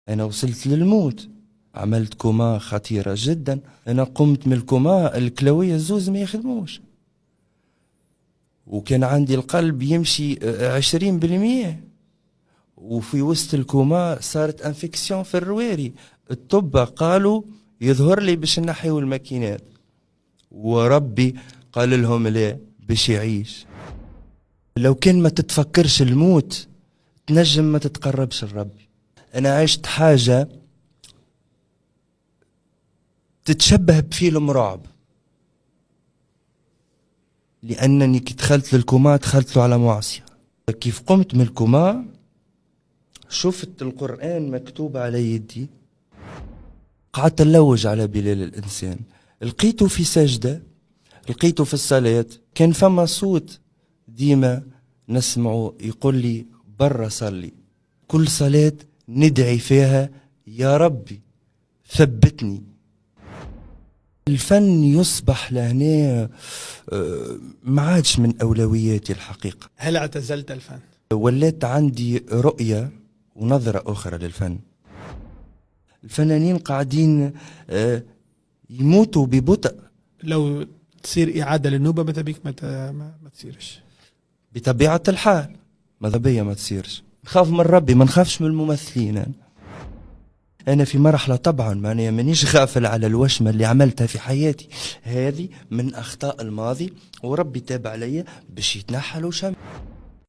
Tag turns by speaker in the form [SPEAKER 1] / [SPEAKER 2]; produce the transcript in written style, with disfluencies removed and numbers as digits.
[SPEAKER 1] أنا وصلت للموت، عملت كوما خطيرة جدا. أنا قمت من الكوما الكلوية الزوز ما يخدموش، وكان عندي القلب يمشي 20%، وفي وسط الكوما صارت انفكسيون في الرواري. الطب قالوا يظهر لي باش نحيو الماكينات، وربي قال لهم لا، باش يعيش. لو كان ما تتفكرش الموت تنجم ما تتقربش لربي. انا عشت حاجة تتشبه بفيلم رعب، لانني كي دخلت للكوما دخلت له على معصية. كيف قمت من الكوما شفت القرآن مكتوب على يدي، قعدت نلوج على بلال الإنسان، لقيته في سجدة، لقيته في الصلاة. كان فما صوت ديما نسمعه يقول لي برا صلي، كل صلاة ندعي فيها يا ربي ثبتني. الفن يصبح لهنا ما عادش من أولوياتي الحقيقة.
[SPEAKER 2] هل اعتزلت الفن؟
[SPEAKER 1] ولات عندي رؤية ونظرة أخرى للفن. الفنانين قاعدين يموتوا ببطء.
[SPEAKER 2] لو تصير إعادة للنوبة ماذا بيك ما تصيرش؟
[SPEAKER 1] بطبيعة الحال ماذا بيا ما تصيرش. نخاف من ربي، ما نخافش من الممثلين. أنا في مرحلة طبعا مانيش غافل على الوشمة اللي عملتها في حياتي، هذه من أخطاء الماضي، وربي تاب عليا باش يتنحل وشم.